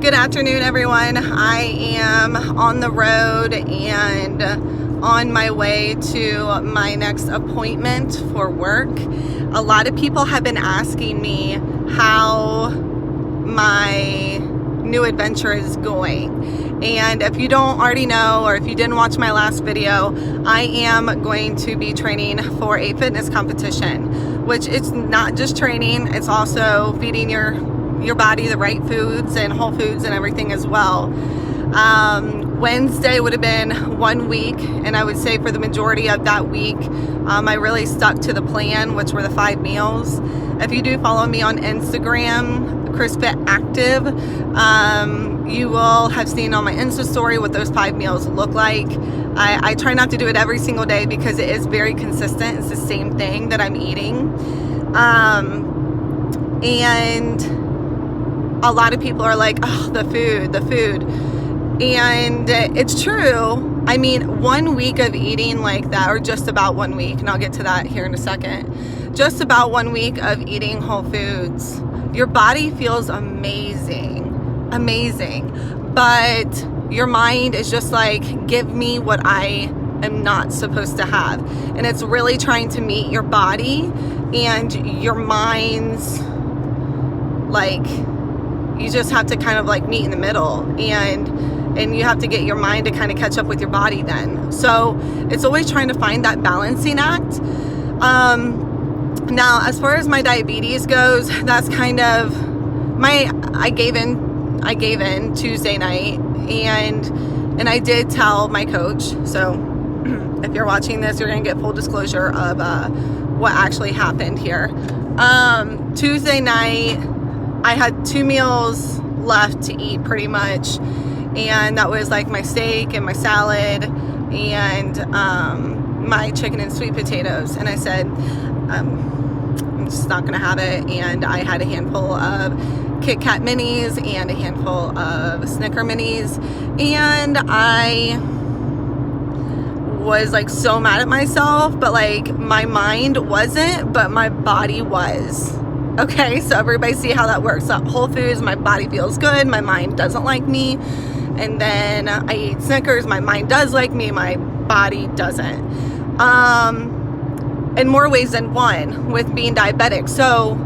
Good afternoon, everyone. I am on the road and on my way to my next appointment for work. A lot of people have been asking me how my new adventure is going. And if you don't already know, or if you didn't watch my last video, I am going to be training for a fitness competition, which it's not just training, it's also feeding your body the right foods and whole foods and everything as well. Wednesday would have been 1 week, and I would say for the majority of that week, I really stuck to the plan, which were the 5 meals. If you do follow me on Instagram, ChrisFit Active, you will have seen on my Insta story what those 5 meals look like. I try not to do it every single day because it is very consistent. It's the same thing that I'm eating. And a lot of people are like, oh, the food. And it's true. I mean, 1 week of eating like that, or just about 1 week, and I'll get to that here in a second. Just about 1 week of eating whole foods, your body feels amazing. But your mind is just like, give me what I am not supposed to have. And it's really trying to meet your body and your mind's, like, you just have to kind of like meet in the middle, and you have to get your mind to kind of catch up with your body then. So it's always trying to find that balancing act. Now, as far as my diabetes goes, that's kind of I gave in Tuesday night, and I did tell my coach. So if you're watching this, you're gonna get full disclosure of what actually happened here. Tuesday night, I had 2 meals left to eat pretty much, and that was like my steak and my salad and my chicken and sweet potatoes. And I said, I'm just not gonna have it. And I had a handful of Kit Kat minis and a handful of Snicker minis, and I was like so mad at myself, but like my mind wasn't, but my body was. Okay, so everybody see how that works. So Whole Foods, my body feels good, my mind doesn't like me. And then I eat Snickers, my mind does like me, my body doesn't. In more ways than one with being diabetic. So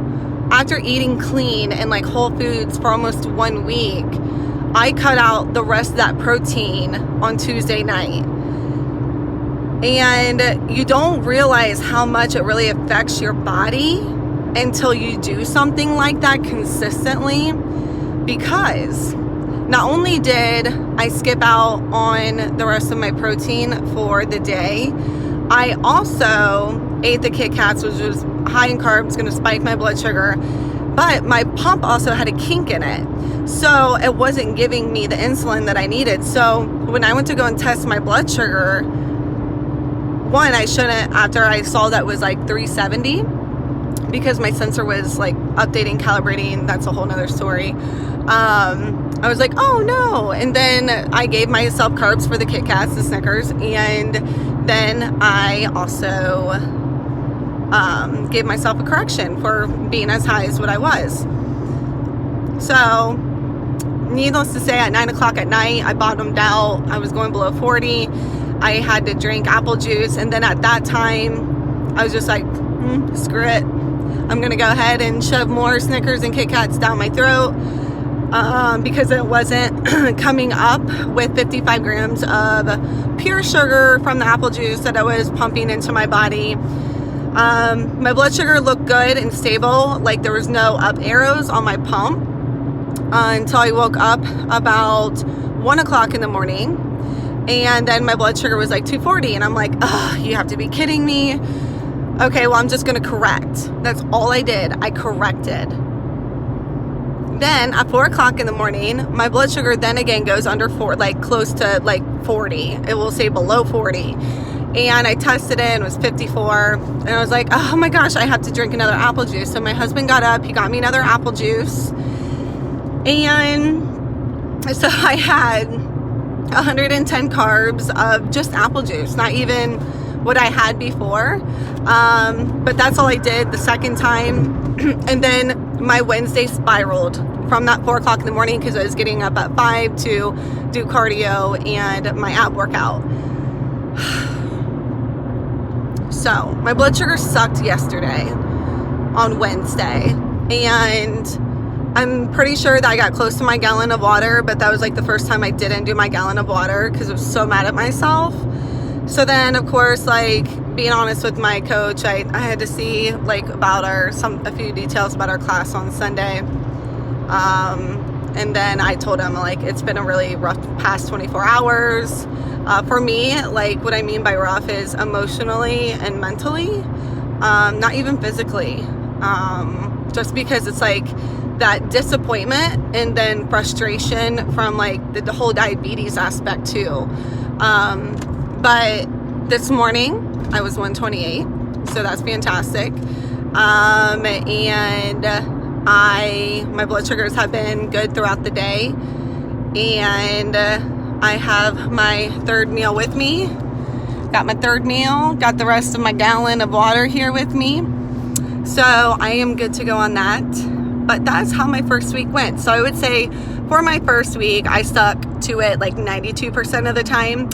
after eating clean and like Whole Foods for almost 1 week, I cut out the rest of that protein on Tuesday night. And you don't realize how much it really affects your body until you do something like that consistently, because not only did I skip out on the rest of my protein for the day, I also ate the Kit Kats, which was high in carbs, going to spike my blood sugar, but my pump also had a kink in it, so it wasn't giving me the insulin that I needed. So when I went to go and test my blood sugar, one, I shouldn't, after I saw that was like 370, because my sensor was like updating, calibrating, that's a whole nother story. I was like, oh no. And then I gave myself carbs for the Kit Kats, the Snickers, and then I also gave myself a correction for being as high as what I was. So needless to say, at 9 o'clock at night, I bottomed out. I was going below 40. I had to drink apple juice, and then at that time I was just like, screw it, I'm gonna go ahead and shove more Snickers and Kit Kats down my throat, because it wasn't coming up with 55 grams of pure sugar from the apple juice that I was pumping into my body. My blood sugar looked good and stable, like there was no up arrows on my pump, until I woke up about 1 o'clock in the morning, and then my blood sugar was like 240, and I'm like, ugh, you have to be kidding me. Okay, well, I'm just gonna correct. That's all I did. I corrected. Then at 4 o'clock in the morning, my blood sugar then again goes under 4, like close to like 40. It will say below 40. And I tested it and it was 54. And I was like, oh my gosh, I have to drink another apple juice. So my husband got up, he got me another apple juice. And so I had 110 carbs of just apple juice, not even what I had before. But that's all I did the second time. And then my Wednesday spiraled. from that 4 o'clock in the morning because I was getting up at 5 to do cardio and my ab workout. So my blood sugar sucked yesterday on Wednesday, and I'm pretty sure that I got close to my gallon of water, but that was like the first time I didn't do my gallon of water because I was so mad at myself. So then, of course, like, being honest with my coach, I had to see like about a few details about our class on Sunday. And then I told him, like, it's been a really rough past 24 hours. For me, like, what I mean by rough is emotionally and mentally, not even physically. Just because it's like that disappointment and then frustration from like the whole diabetes aspect too. But this morning I was 128, so that's fantastic. And my blood sugars have been good throughout the day, and I have my third meal with me. Got my third meal, got the rest of my gallon of water here with me. So I am good to go on that. But that's how my first week went. So I would say for my first week, I stuck to it like 92% of the time.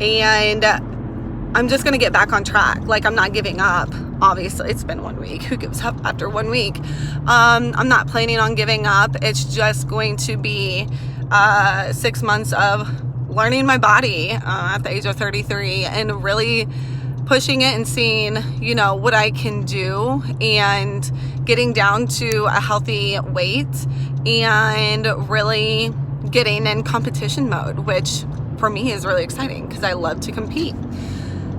And I'm just going to get back on track. Like, I'm not giving up. Obviously, it's been 1 week. Who gives up after 1 week? I'm not planning on giving up. It's just going to be 6 months of learning my body at the age of 33 and really pushing it and seeing, you know, what I can do and getting down to a healthy weight and really getting in competition mode, which for me is really exciting because I love to compete.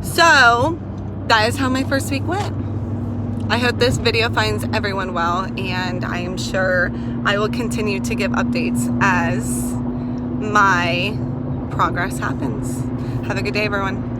So that is how my first week went. I hope this video finds everyone well, and I am sure I will continue to give updates as my progress happens. Have a good day, everyone.